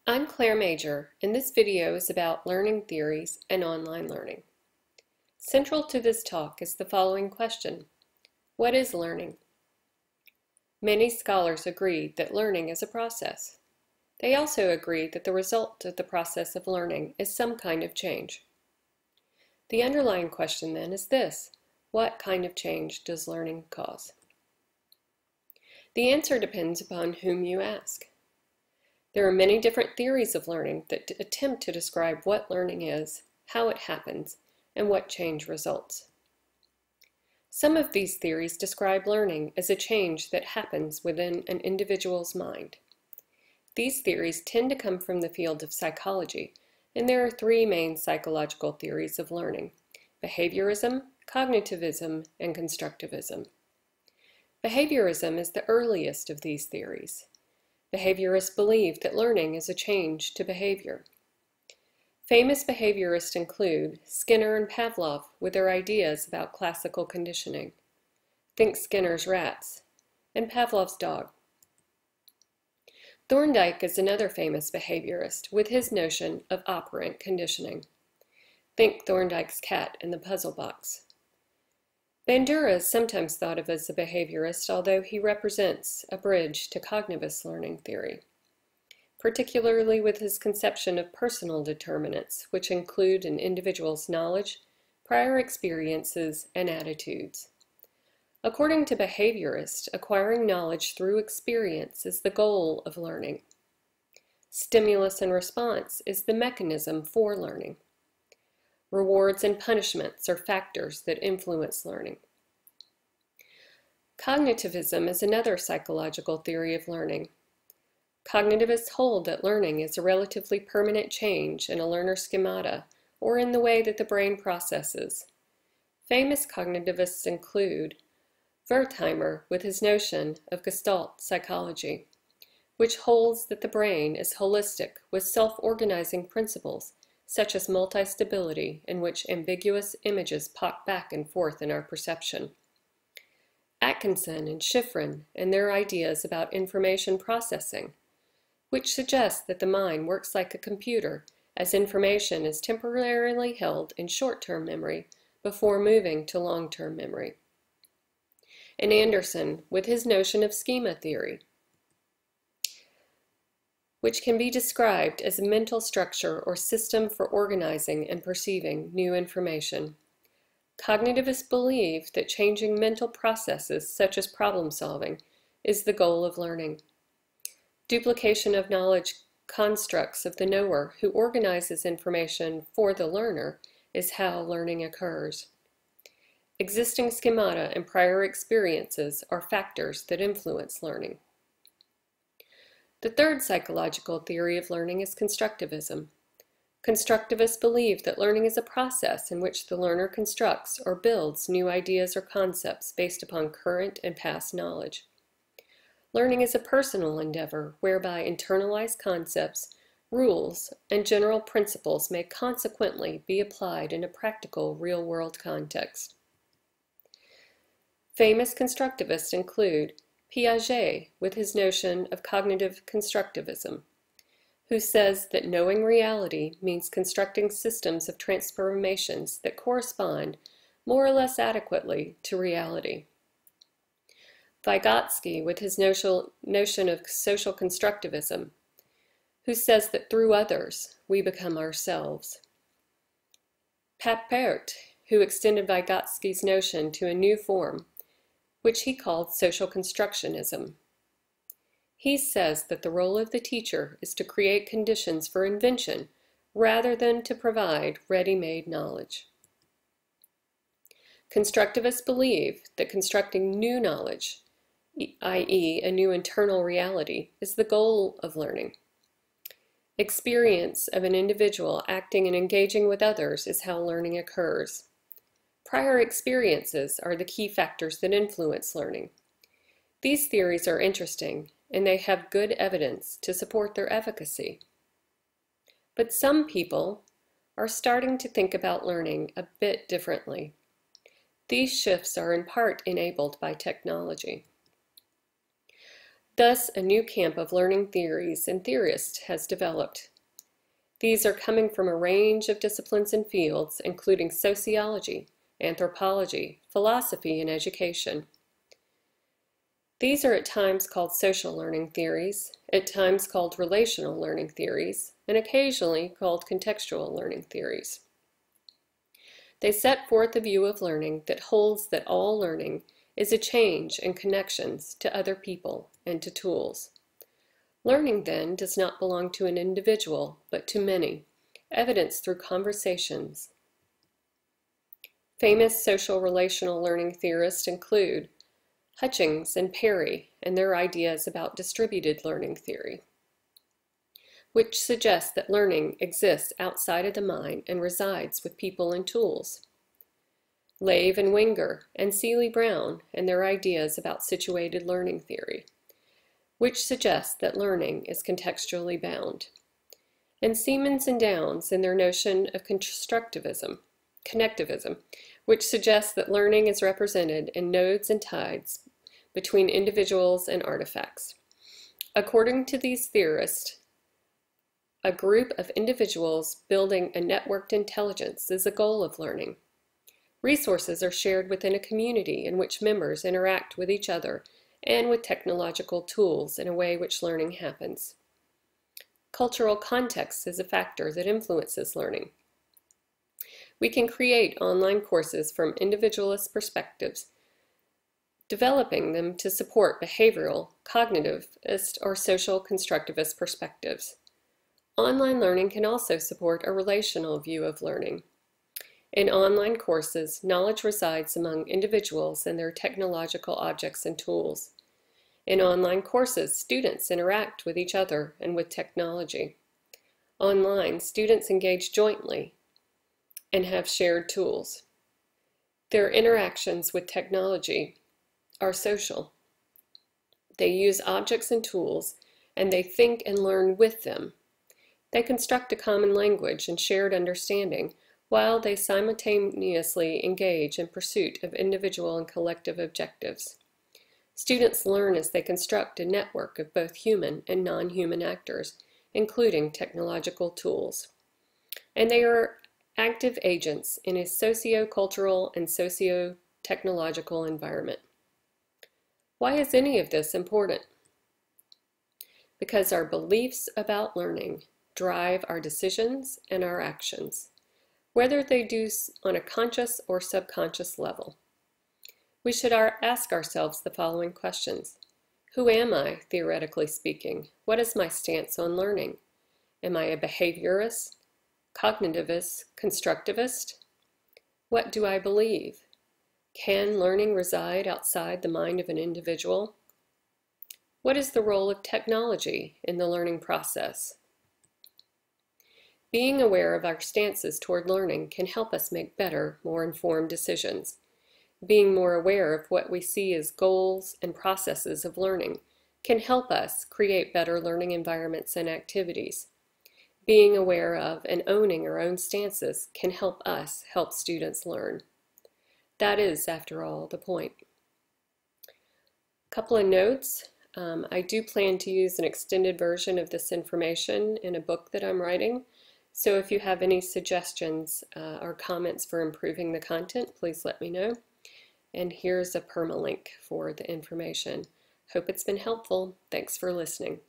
I'm Claire Major, and this video is about learning theories and online learning. Central to this talk is the following question: what is learning? Many scholars agree that learning is a process. They also agree that the result of the process of learning is some kind of change. The underlying question then is this: what kind of change does learning cause? The answer depends upon whom you ask. There are many different theories of learning that attempt to describe what learning is, how it happens, and what change results. Some of these theories describe learning as a change that happens within an individual's mind. These theories tend to come from the field of psychology, and there are three main psychological theories of learning: behaviorism, cognitivism, and constructivism. Behaviorism is the earliest of these theories. Behaviorists believe that learning is a change to behavior. Famous behaviorists include Skinner and Pavlov with their ideas about classical conditioning. Think Skinner's rats, and Pavlov's dog. Thorndike is another famous behaviorist with his notion of operant conditioning. Think Thorndike's cat in the puzzle box. Bandura is sometimes thought of as a behaviorist, although he represents a bridge to cognitivist learning theory, particularly with his conception of personal determinants, which include an individual's knowledge, prior experiences, and attitudes. According to behaviorists, acquiring knowledge through experience is the goal of learning. Stimulus and response is the mechanism for learning. Rewards and punishments are factors that influence learning. Cognitivism is another psychological theory of learning. Cognitivists hold that learning is a relatively permanent change in a learner's schemata or in the way that the brain processes. Famous cognitivists include Wertheimer with his notion of Gestalt psychology, which holds that the brain is holistic with self-organizing principles such as multi-stability, in which ambiguous images pop back and forth in our perception. Atkinson and Shiffrin and their ideas about information processing, which suggest that the mind works like a computer as information is temporarily held in short-term memory before moving to long-term memory. And Anderson with his notion of schema theory, which can be described as a mental structure or system for organizing and perceiving new information. Cognitivists believe that changing mental processes, such as problem solving, is the goal of learning. Duplication of knowledge constructs of the knower who organizes information for the learner is how learning occurs. Existing schemata and prior experiences are factors that influence learning. The third psychological theory of learning is constructivism. Constructivists believe that learning is a process in which the learner constructs or builds new ideas or concepts based upon current and past knowledge. Learning is a personal endeavor whereby internalized concepts, rules, and general principles may consequently be applied in a practical real-world context. Famous constructivists include Piaget with his notion of cognitive constructivism, who says that knowing reality means constructing systems of transformations that correspond more or less adequately to reality. Vygotsky with his notion of social constructivism, who says that through others we become ourselves. Papert, who extended Vygotsky's notion to a new form, which he called social constructionism. He says that the role of the teacher is to create conditions for invention rather than to provide ready-made knowledge. Constructivists believe that constructing new knowledge, i.e., a new internal reality, is the goal of learning. Experience of an individual acting and engaging with others is how learning occurs. Prior experiences are the key factors that influence learning. These theories are interesting, and they have good evidence to support their efficacy. But some people are starting to think about learning a bit differently. These shifts are in part enabled by technology. Thus, a new camp of learning theories and theorists has developed. These are coming from a range of disciplines and fields, including sociology, anthropology, philosophy, and education. These are at times called social learning theories, at times called relational learning theories, and occasionally called contextual learning theories. They set forth a view of learning that holds that all learning is a change in connections to other people and to tools. Learning, then, does not belong to an individual, but to many, evidenced through conversations. Famous social relational learning theorists include Hutchings and Perry and their ideas about distributed learning theory, which suggests that learning exists outside of the mind and resides with people and tools. Lave and Wenger and Seeley Brown and their ideas about situated learning theory, which suggests that learning is contextually bound. And Siemens and Downs and their notion of connectivism, which suggests that learning is represented in nodes and tides between individuals and artifacts. According to these theorists, a group of individuals building a networked intelligence is a goal of learning. Resources are shared within a community in which members interact with each other and with technological tools in a way which learning happens. Cultural context is a factor that influences learning. We can create online courses from individualist perspectives, developing them to support behavioral, cognitivist, or social constructivist perspectives. Online learning can also support a relational view of learning. In online courses, knowledge resides among individuals and their technological objects and tools. In online courses, students interact with each other and with technology. Online, students engage jointly and have shared tools. Their interactions with technology are social. They use objects and tools, and they think and learn with them. They construct a common language and shared understanding, while they simultaneously engage in pursuit of individual and collective objectives. Students learn as they construct a network of both human and non-human actors, including technological tools. And they are active agents in a socio-cultural and socio-technological environment. Why is any of this important? Because our beliefs about learning drive our decisions and our actions, whether they do on a conscious or subconscious level. We should ask ourselves the following questions. Who am I, theoretically speaking? What is my stance on learning? Am I a behaviorist, cognitivist, constructivist? What do I believe? Can learning reside outside the mind of an individual? What is the role of technology in the learning process? Being aware of our stances toward learning can help us make better, more informed decisions. Being more aware of what we see as goals and processes of learning can help us create better learning environments and activities. Being aware of and owning our own stances can help us help students learn. That is, after all, the point. A couple of notes. I do plan to use an extended version of this information in a book that I'm writing. So if you have any suggestions or comments for improving the content, please let me know. And here's a permalink for the information. Hope it's been helpful. Thanks for listening.